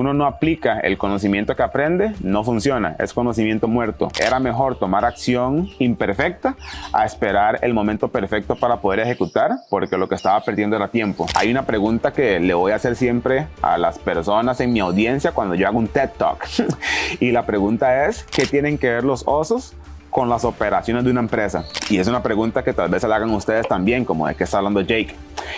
uno no aplica el conocimiento que aprende, no funciona, es conocimiento muerto. Era mejor tomar acción imperfecta a esperar el momento perfecto para poder ejecutar, porque lo que estaba perdiendo era tiempo. Hay una pregunta que le voy a hacer siempre a las personas en mi audiencia cuando yo hago un TED Talk y la pregunta es: ¿qué tienen que ver los osos con las operaciones de una empresa? Y es una pregunta que tal vez se la hagan ustedes también, como de qué está hablando Jake.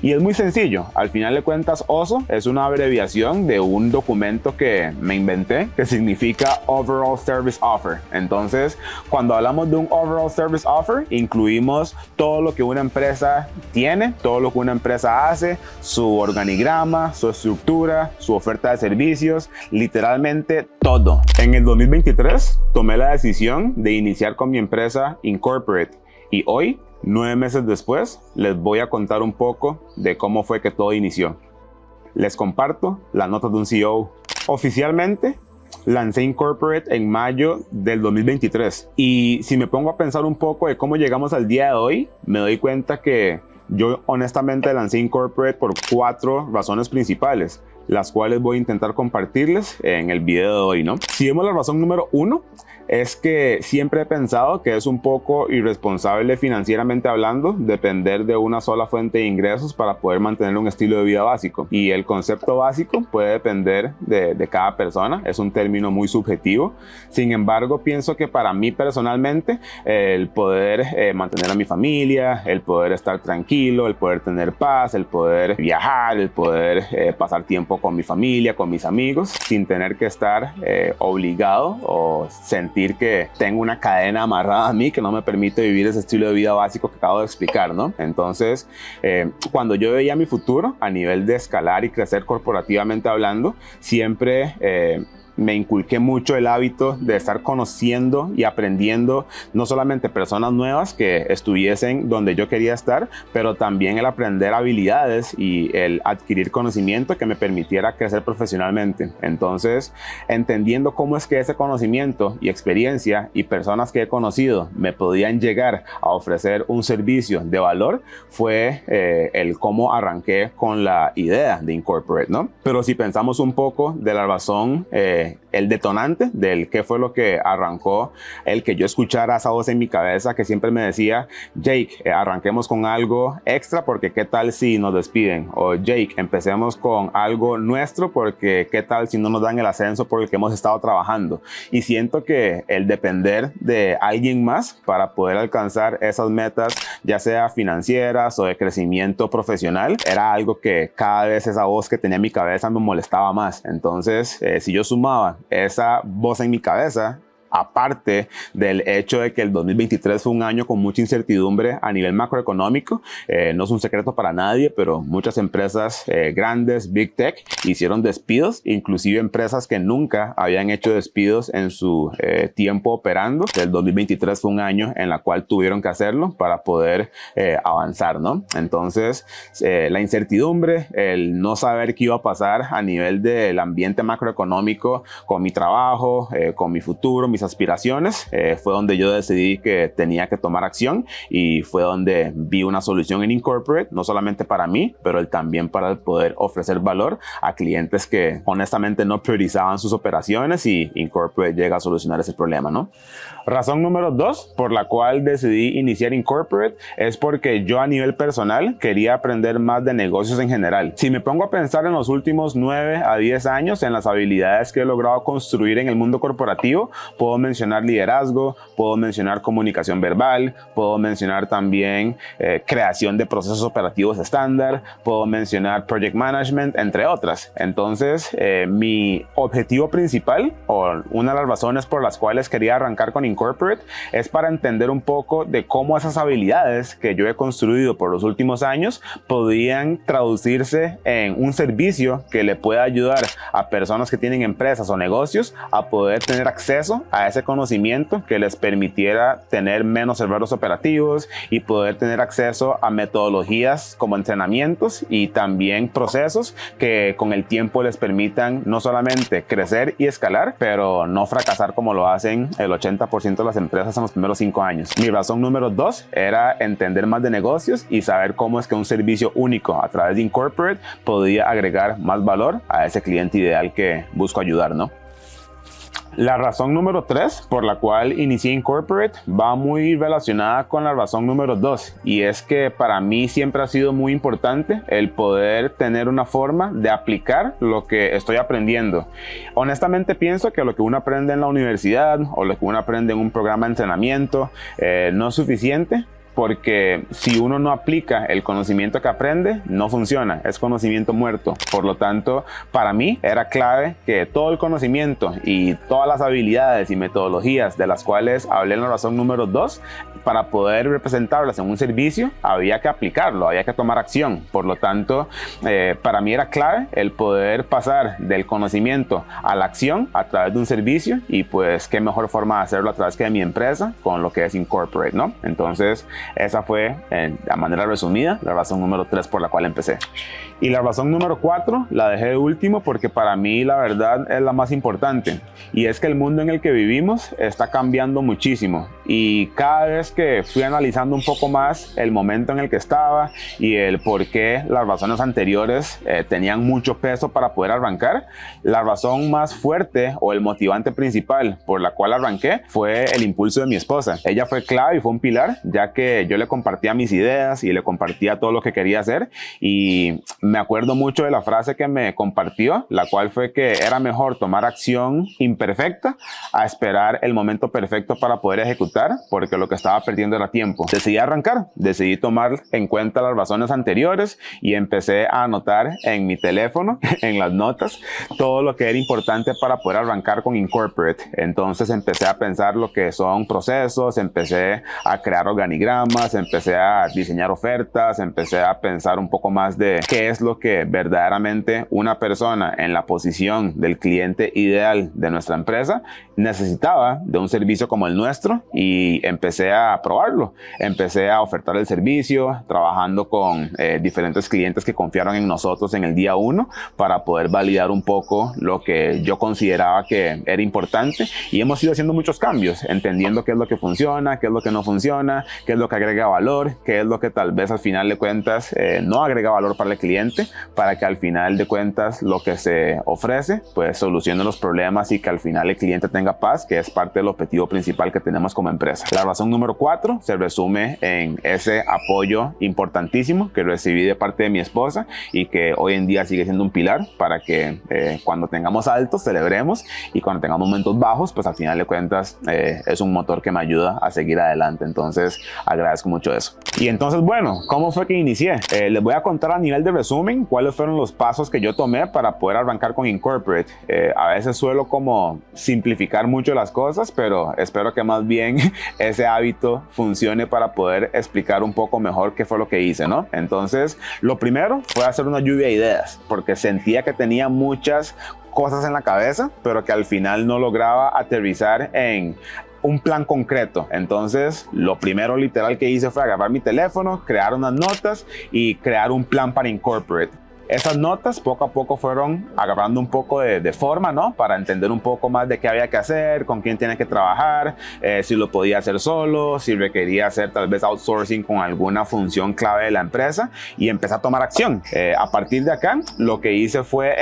Y es muy sencillo. Al final de cuentas, OSO es una abreviación de un documento que me inventé que significa Overall Service Offer. Entonces, cuando hablamos de un Overall Service Offer, incluimos todo lo que una empresa tiene, todo lo que una empresa hace, su organigrama, su estructura, su oferta de servicios, literalmente todo. En el 2023 tomé la decisión de iniciar con mi empresa Incorporate y hoy, 9 meses después, les voy a contar un poco de cómo fue que todo inició. Les comparto la nota de un CEO. Oficialmente, lancé Incorporate en mayo del 2023. Y si me pongo a pensar un poco de cómo llegamos al día de hoy, me doy cuenta que yo honestamente lancé Incorporate por 4 razones principales, las cuales voy a intentar compartirles en el video de hoy, ¿no? Si vemos la razón número 1, es que siempre he pensado que es un poco irresponsable financieramente hablando depender de una sola fuente de ingresos para poder mantener un estilo de vida básico. Y el concepto básico puede depender de cada persona, es un término muy subjetivo. Sin embargo, pienso que para mí personalmente el poder mantener a mi familia, el poder estar tranquilo, el poder tener paz, el poder viajar, el poder pasar tiempo con mi familia, con mis amigos, sin tener que estar obligado o sentir que tengo una cadena amarrada a mí que no me permite vivir ese estilo de vida básico que acabo de explicar, ¿no? Entonces, cuando yo veía mi futuro a nivel de escalar y crecer corporativamente hablando, siempre me inculqué mucho el hábito de estar conociendo y aprendiendo no solamente personas nuevas que estuviesen donde yo quería estar, pero también el aprender habilidades y el adquirir conocimiento que me permitiera crecer profesionalmente. Entonces, entendiendo cómo es que ese conocimiento y experiencia y personas que he conocido me podían llegar a ofrecer un servicio de valor, fue el cómo arranqué con la idea de Incorporate, ¿no? Pero si pensamos un poco de la razón, el detonante del qué fue lo que arrancó el que yo escuchara esa voz en mi cabeza que siempre me decía: Jake, arranquemos con algo extra porque qué tal si nos despiden, o Jake, empecemos con algo nuestro porque qué tal si no nos dan el ascenso por el que hemos estado trabajando. Y siento que el depender de alguien más para poder alcanzar esas metas, ya sea financieras o de crecimiento profesional, era algo que cada vez esa voz que tenía en mi cabeza me molestaba más. Entonces, si yo sumaba esa voz en mi cabeza, aparte del hecho de que el 2023 fue un año con mucha incertidumbre a nivel macroeconómico, no es un secreto para nadie, pero muchas empresas grandes, Big Tech, hicieron despidos, inclusive empresas que nunca habían hecho despidos en su tiempo operando. El 2023 fue un año en el cual tuvieron que hacerlo para poder avanzar, ¿no? Entonces, la incertidumbre, el no saber qué iba a pasar a nivel del ambiente macroeconómico con mi trabajo, con mi futuro, mis aspiraciones, fue donde yo decidí que tenía que tomar acción y fue donde vi una solución en Incorporate, no solamente para mí, pero también para poder ofrecer valor a clientes que honestamente no priorizaban sus operaciones, y Incorporate llega a solucionar ese problema, ¿no? Razón número 2 por la cual decidí iniciar Incorporate es porque yo a nivel personal quería aprender más de negocios en general. Si me pongo a pensar en los últimos 9 a 10 años en las habilidades que he logrado construir en el mundo corporativo, puedo mencionar liderazgo, puedo mencionar comunicación verbal, puedo mencionar también creación de procesos operativos estándar, puedo mencionar project management, entre otras. Entonces, mi objetivo principal, o una de las razones por las cuales quería arrancar con Incorporate, es para entender un poco de cómo esas habilidades que yo he construido por los últimos años podían traducirse en un servicio que le pueda ayudar a personas que tienen empresas o negocios a poder tener acceso a ese conocimiento que les permitiera tener menos errores operativos y poder tener acceso a metodologías como entrenamientos y también procesos que con el tiempo les permitan no solamente crecer y escalar, pero no fracasar como lo hacen el 80% de las empresas en los primeros 5 años. Mi razón número 2 era entender más de negocios y saber cómo es que un servicio único a través de Incorporate podía agregar más valor a ese cliente ideal que busco ayudar, ¿no? La razón número 3 por la cual inicié Incorporate va muy relacionada con la razón número 2, y es que para mí siempre ha sido muy importante el poder tener una forma de aplicar lo que estoy aprendiendo. Honestamente pienso que lo que uno aprende en la universidad o lo que uno aprende en un programa de entrenamiento no es suficiente, porque si uno no aplica el conocimiento que aprende, no funciona, es conocimiento muerto. Por lo tanto, para mí era clave que todo el conocimiento y todas las habilidades y metodologías de las cuales hablé en la razón número 2, para poder representarlas en un servicio, había que aplicarlo, había que tomar acción. Por lo tanto, para mí era clave el poder pasar del conocimiento a la acción a través de un servicio, y pues qué mejor forma de hacerlo a través que de mi empresa con lo que es Incorporate, ¿no? Entonces, esa fue, de manera resumida, la razón número 3 por la cual empecé. Y la razón número 4 la dejé de último porque para mí la verdad es la más importante, y es que el mundo en el que vivimos está cambiando muchísimo, y cada vez que fui analizando un poco más el momento en el que estaba y el por qué las razones anteriores tenían mucho peso para poder arrancar, la razón más fuerte o el motivante principal por la cual arranqué fue el impulso de mi esposa. Ella fue clave y fue un pilar, ya que yo le compartía mis ideas y le compartía todo lo que quería hacer, y me acuerdo mucho de la frase que me compartió, la cual fue que era mejor tomar acción imperfecta a esperar el momento perfecto para poder ejecutar, porque lo que estaba perdiendo era tiempo. Decidí arrancar, decidí tomar en cuenta las razones anteriores y empecé a anotar en mi teléfono, en las notas, todo lo que era importante para poder arrancar con Incorporate. Entonces empecé a pensar lo que son procesos, empecé a crear organigramas, empecé a diseñar ofertas, empecé a pensar un poco más de qué es lo que verdaderamente una persona en la posición del cliente ideal de nuestra empresa necesitaba de un servicio como el nuestro, y empecé a probarlo. Empecé a ofertar el servicio, trabajando con diferentes clientes que confiaron en nosotros en el día 1 para poder validar un poco lo que yo consideraba que era importante, y hemos ido haciendo muchos cambios, entendiendo qué es lo que funciona, qué es lo que no funciona, qué es lo que agrega valor, qué es lo que tal vez al final de cuentas no agrega valor para el cliente, para que al final de cuentas lo que se ofrece pues solucione los problemas y que al final el cliente tenga paz, que es parte del objetivo principal que tenemos como empresa. La razón número 4 se resume en ese apoyo importantísimo que recibí de parte de mi esposa, y que hoy en día sigue siendo un pilar para que cuando tengamos altos celebremos, y cuando tengamos momentos bajos pues al final de cuentas es un motor que me ayuda a seguir adelante. Entonces agradezco mucho eso. Y entonces, bueno, ¿cómo fue que inicié? Les voy a contar a nivel de resumen cuáles fueron los pasos que yo tomé para poder arrancar con Incorporate. A veces suelo como simplificar mucho las cosas, pero espero que más bien ese hábito funcione para poder explicar un poco mejor qué fue lo que hice, ¿no? Entonces, lo primero fue hacer una lluvia de ideas, porque sentía que tenía muchas cosas en la cabeza, pero que al final no lograba aterrizar en un plan concreto. Entonces, lo primero literal que hice fue agarrar mi teléfono, crear unas notas y crear un plan para Incorporate. Esas notas poco a poco fueron agarrando un poco de forma, ¿no? Para entender un poco más de qué había que hacer, con quién tiene que trabajar, si lo podía hacer solo, si requería hacer tal vez outsourcing con alguna función clave de la empresa, y empecé a tomar acción. A partir de acá, lo que hice fue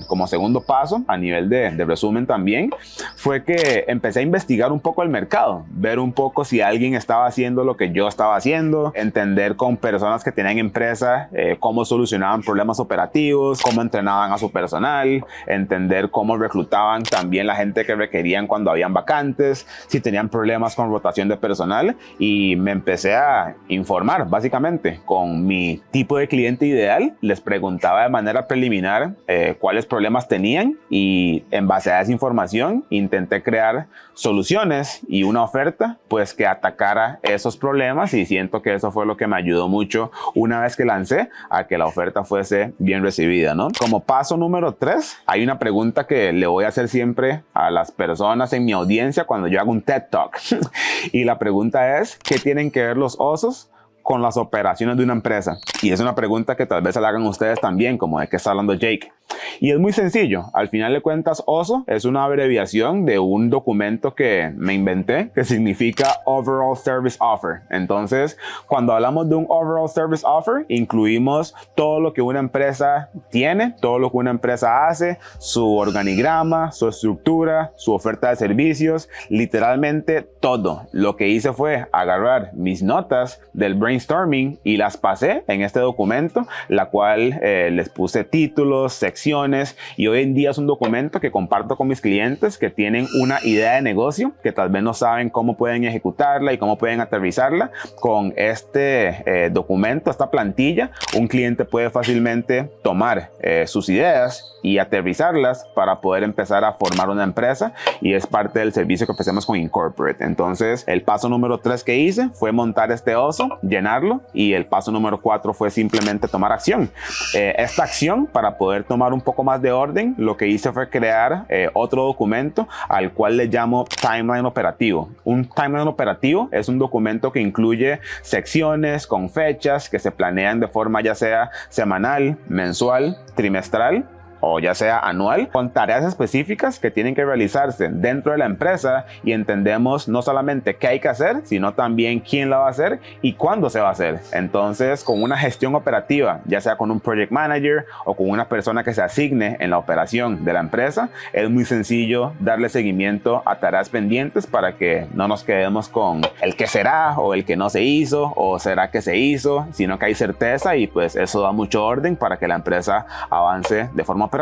como segundo paso, a nivel de resumen también, fue que empecé a investigar un poco el mercado, ver un poco si alguien estaba haciendo lo que yo estaba haciendo, entender con personas que tenían empresas cómo solucionaban problemas operativos, cómo entrenaban a su personal, entender cómo reclutaban también la gente que requerían cuando habían vacantes, si tenían problemas con rotación de personal, y me empecé a informar básicamente con mi tipo de cliente ideal. Les preguntaba de manera preliminar cuáles problemas tenían, y en base a esa información intenté crear soluciones y una oferta pues que atacara esos problemas, y siento que eso fue lo que me ayudó mucho una vez que lancé a que la oferta fuese fue bien recibida, ¿no? Como paso número 3, hay una pregunta que le voy a hacer siempre a las personas en mi audiencia cuando yo hago un TED Talk. Y la pregunta es, ¿qué tienen que ver los osos con las operaciones de una empresa? Y es una pregunta que tal vez se la hagan ustedes también, como de qué está hablando Jake. Y es muy sencillo. Al final de cuentas, OSO es una abreviación de un documento que me inventé que significa Overall Service Offer. Entonces, cuando hablamos de un Overall Service Offer, incluimos todo lo que una empresa tiene, todo lo que una empresa hace, su organigrama, su estructura, su oferta de servicios, literalmente todo. Lo que hice fue agarrar mis notas del brainstorming y las pasé en este documento, la cual les puse títulos, secciones, y hoy en día es un documento que comparto con mis clientes que tienen una idea de negocio que tal vez no saben cómo pueden ejecutarla y cómo pueden aterrizarla. Con este documento, esta plantilla, un cliente puede fácilmente tomar sus ideas y aterrizarlas para poder empezar a formar una empresa, y es parte del servicio que ofrecemos con Incorporate. Entonces, el paso número 3 que hice fue montar este oso, llenarlo, y el paso número 4 fue simplemente tomar acción. Esta acción, para poder tomar un poco más de orden, lo que hice fue crear otro documento al cual le llamo Timeline Operativo. Un Timeline Operativo es un documento que incluye secciones con fechas que se planean de forma ya sea semanal, mensual, trimestral o ya sea anual, con tareas específicas que tienen que realizarse dentro de la empresa, y entendemos no solamente qué hay que hacer, sino también quién la va a hacer y cuándo se va a hacer. Entonces, con una gestión operativa, ya sea con un project manager o con una persona que se asigne en la operación de la empresa, es muy sencillo darle seguimiento a tareas pendientes para que no nos quedemos con el que será o el que no se hizo o será que se hizo, sino que hay certeza, y pues eso da mucho orden para que la empresa avance de forma operativa.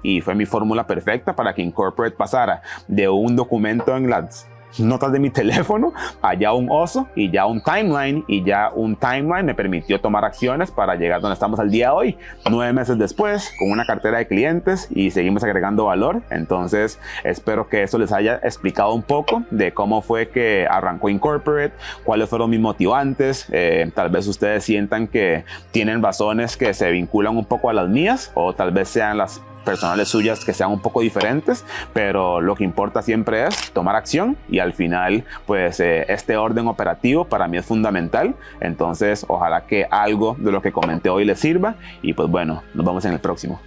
Y fue mi fórmula perfecta para que Incorporate pasara de un documento en las notas de mi teléfono a ya un oso y ya un timeline, y ya un timeline me permitió tomar acciones para llegar donde estamos al día de hoy, 9 meses después, con una cartera de clientes, y seguimos agregando valor. Entonces, espero que eso les haya explicado un poco de cómo fue que arrancó Incorporate, cuáles fueron mis motivantes. Tal vez ustedes sientan que tienen razones que se vinculan un poco a las mías, o tal vez sean las personales suyas que sean un poco diferentes, pero lo que importa siempre es tomar acción, y al final pues este orden operativo para mí es fundamental. Entonces, ojalá que algo de lo que comenté hoy les sirva, y pues bueno, nos vemos en el próximo.